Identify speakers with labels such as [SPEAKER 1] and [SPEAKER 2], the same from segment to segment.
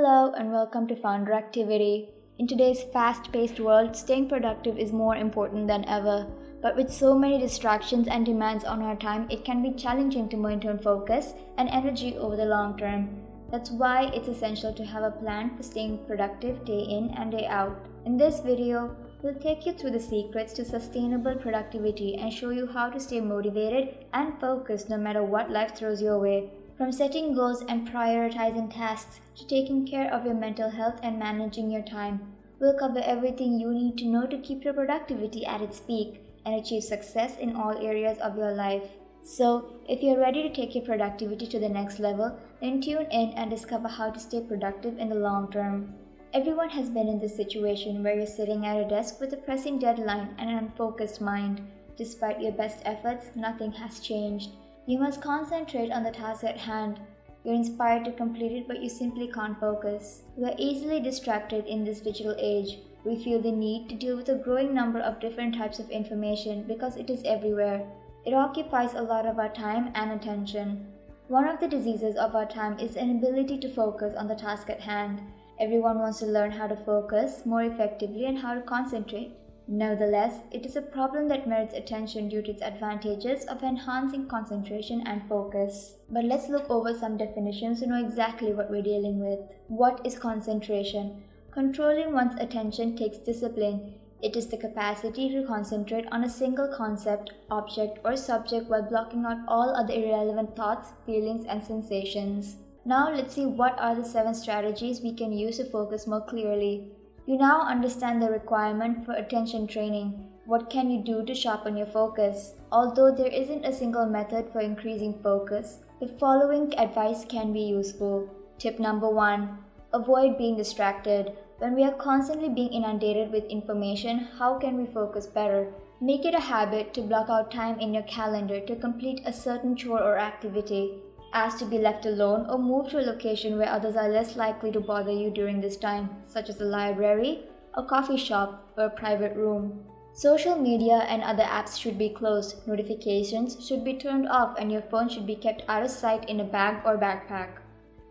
[SPEAKER 1] Hello and welcome to Founder Activity. In today's fast-paced world, staying productive is more important than ever. But with so many distractions and demands on our time, it can be challenging to maintain focus and energy over the long term. That's why it's essential to have a plan for staying productive day in and day out. In this video, we'll take you through the secrets to sustainable productivity and show you how to stay motivated and focused no matter what life throws your way. From setting goals and prioritizing tasks to taking care of your mental health and managing your time, we'll cover everything you need to know to keep your productivity at its peak and achieve success in all areas of your life. So, if you're ready to take your productivity to the next level, then tune in and discover how to stay productive in the long term. Everyone has been in this situation where you're sitting at a desk with a pressing deadline and an unfocused mind. Despite your best efforts, nothing has changed. You must concentrate on the task at hand. You're inspired to complete it, but you simply can't focus. We are easily distracted in this digital age. We feel the need to deal with a growing number of different types of information because it is everywhere. It occupies a lot of our time and attention. One of the diseases of our time is the inability to focus on the task at hand. Everyone wants to learn how to focus more effectively and how to concentrate. Nevertheless, it is a problem that merits attention due to its advantages of enhancing concentration and focus. But let's look over some definitions to know exactly what we're dealing with. What is concentration? Controlling one's attention takes discipline. It is the capacity to concentrate on a single concept, object, or subject while blocking out all other irrelevant thoughts, feelings, and sensations. Now let's see what are the 7 strategies we can use to focus more clearly. You now understand the requirement for attention training. What can you do to sharpen your focus? Although there isn't a single method for increasing focus, the following advice can be useful. Tip number 1. Avoid being distracted. When we are constantly being inundated with information, how can we focus better? Make it a habit to block out time in your calendar to complete a certain chore or activity. Ask to be left alone or move to a location where others are less likely to bother you during this time, such as a library, a coffee shop, or a private room. Social media and other apps should be closed, notifications should be turned off, and your phone should be kept out of sight in a bag or backpack.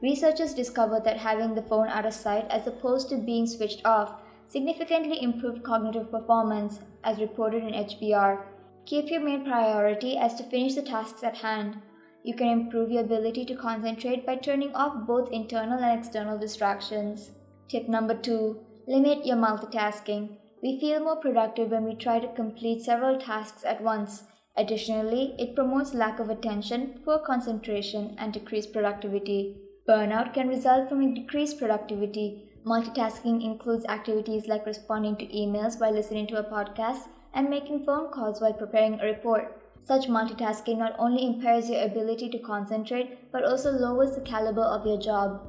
[SPEAKER 1] Researchers discovered that having the phone out of sight as opposed to being switched off significantly improved cognitive performance, as reported in HBR. Keep your main priority as to finish the tasks at hand. You can improve your ability to concentrate by turning off both internal and external distractions. Tip number 2. Limit your multitasking. We feel more productive when we try to complete several tasks at once. Additionally, it promotes lack of attention, poor concentration, and decreased productivity. Burnout can result from a decreased productivity. Multitasking includes activities like responding to emails while listening to a podcast and making phone calls while preparing a report. Such multitasking not only impairs your ability to concentrate, but also lowers the caliber of your job.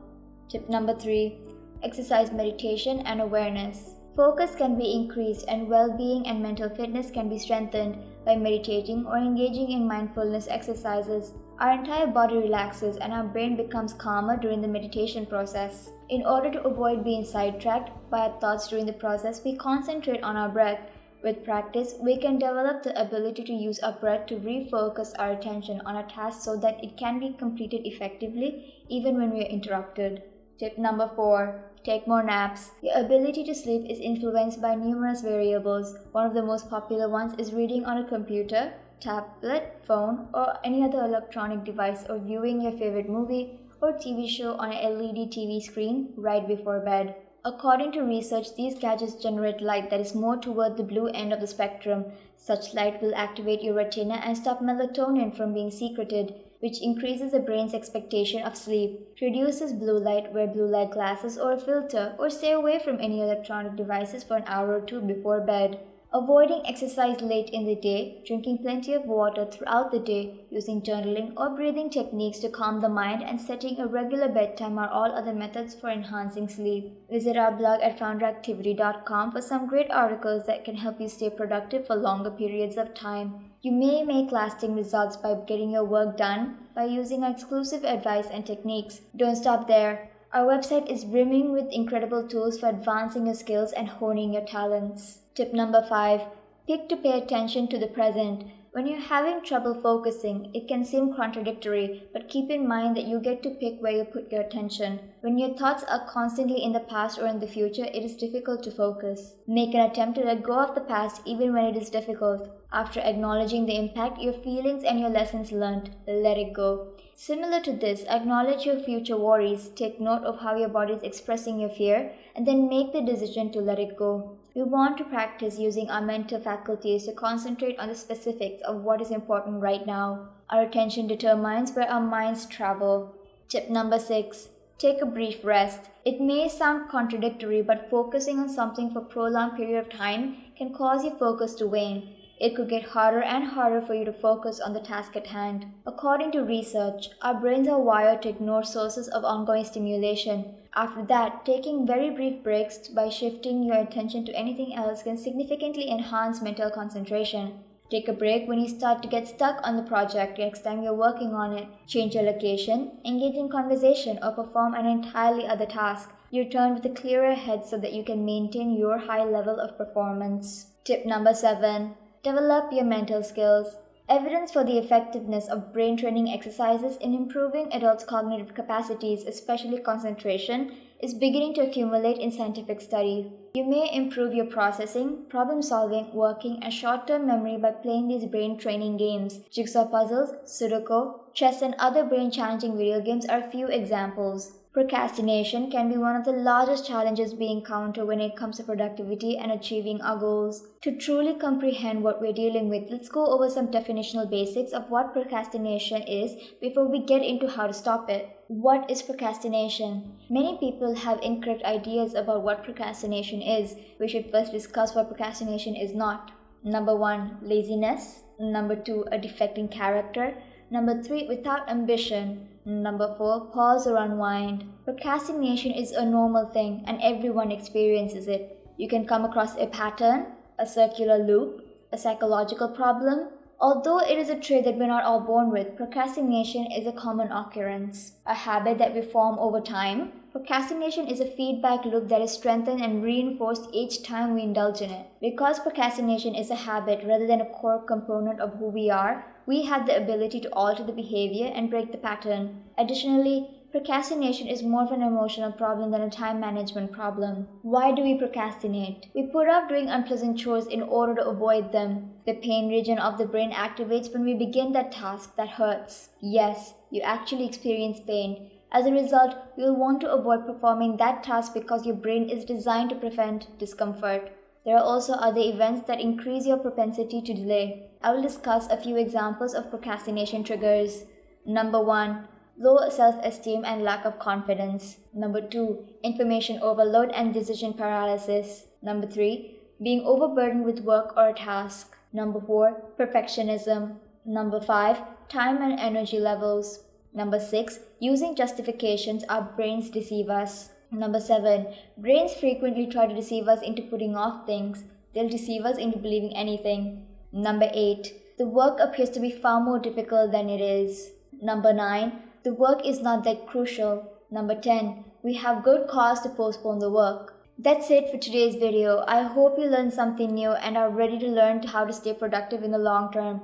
[SPEAKER 1] Tip number 3. Exercise, meditation, and awareness. Focus can be increased and well-being and mental fitness can be strengthened by meditating or engaging in mindfulness exercises. Our entire body relaxes and our brain becomes calmer during the meditation process. In order to avoid being sidetracked by our thoughts during the process, we concentrate on our breath. With practice, we can develop the ability to use our breath to refocus our attention on a task so that it can be completed effectively even when we are interrupted. Tip number 4. Take more naps. Your ability to sleep is influenced by numerous variables. One of the most popular ones is reading on a computer, tablet, phone, or any other electronic device, or viewing your favorite movie or TV show on an LED TV screen right before bed. According to research, these gadgets generate light that is more toward the blue end of the spectrum. Such light will activate your retina and stop melatonin from being secreted, which increases the brain's expectation of sleep. To reduce this blue light, wear blue light glasses or a filter, or stay away from any electronic devices for an hour or 2 before bed. Avoiding exercise late in the day, drinking plenty of water throughout the day, using journaling or breathing techniques to calm the mind, and setting a regular bedtime are all other methods for enhancing sleep. Visit our blog at founderactivity.com for some great articles that can help you stay productive for longer periods of time. You may make lasting results by getting your work done by using our exclusive advice and techniques. Don't stop there. Our website is brimming with incredible tools for advancing your skills and honing your talents. Tip number 5. Pick to pay attention to the present. When you're having trouble focusing, it can seem contradictory, but keep in mind that you get to pick where you put your attention. When your thoughts are constantly in the past or in the future, it is difficult to focus. Make an attempt to let go of the past even when it is difficult. After acknowledging the impact, your feelings and your lessons learned, let it go. Similar to this, acknowledge your future worries, take note of how your body is expressing your fear, and then make the decision to let it go. We want to practice using our mental faculties to concentrate on the specifics of what is important right now. Our attention determines where our minds travel. Tip number 6. Take a brief rest. It may sound contradictory, but focusing on something for a prolonged period of time can cause your focus to wane. It could get harder and harder for you to focus on the task at hand. According to research, our brains are wired to ignore sources of ongoing stimulation. After that, taking very brief breaks by shifting your attention to anything else can significantly enhance mental concentration. Take a break when you start to get stuck on the project next time you're working on it. Change your location, engage in conversation, or perform an entirely other task. You return with a clearer head so that you can maintain your high level of performance. Tip number 7. Develop your mental skills. Evidence for the effectiveness of brain training exercises in improving adults' cognitive capacities, especially concentration, is beginning to accumulate in scientific study. You may improve your processing, problem-solving, working, and short-term memory by playing these brain training games. Jigsaw puzzles, Sudoku, chess, and other brain-challenging video games are a few examples. Procrastination can be one of the largest challenges we encounter when it comes to productivity and achieving our goals. To truly comprehend what we're dealing with, let's go over some definitional basics of what procrastination is before we get into how to stop it. What is procrastination? Many people have incorrect ideas about what procrastination is. We should first discuss what procrastination is not. Number 1, laziness. Number 2, a defect in character. Number 3, without ambition. Number 4, pause or unwind. Procrastination is a normal thing and everyone experiences it. You can come across a pattern, a circular loop, a psychological problem. Although it is a trait that we're not all born with, procrastination is a common occurrence, a habit that we form over time. Procrastination is a feedback loop that is strengthened and reinforced each time we indulge in it. Because procrastination is a habit rather than a core component of who we are, we have the ability to alter the behavior and break the pattern. Additionally, procrastination is more of an emotional problem than a time management problem. Why do we procrastinate? We put off doing unpleasant chores in order to avoid them. The pain region of the brain activates when we begin that task that hurts. Yes, you actually experience pain. As a result, you will want to avoid performing that task because your brain is designed to prevent discomfort. There are also other events that increase your propensity to delay. I will discuss a few examples of procrastination triggers. Number 1, low self-esteem and lack of confidence. Number 2, information overload and decision paralysis. Number 3, being overburdened with work or a task. Number 4, perfectionism. Number 5, time and energy levels. Number 6, using justifications our brains deceive us. Number 7, brains frequently try to deceive us into putting off things. They'll deceive us into believing anything. Number 8, the work appears to be far more difficult than it is. Number 9, the work is not that crucial. Number 10, we have good cause to postpone the work. That's it for today's video. I hope you learned something new and are ready to learn how to stay productive in the long term.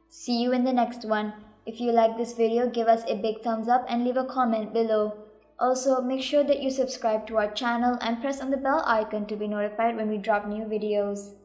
[SPEAKER 1] See you in the next one. If you like this video, give us a big thumbs up and leave a comment below. Also, make sure that you subscribe to our channel and press on the bell icon to be notified when we drop new videos.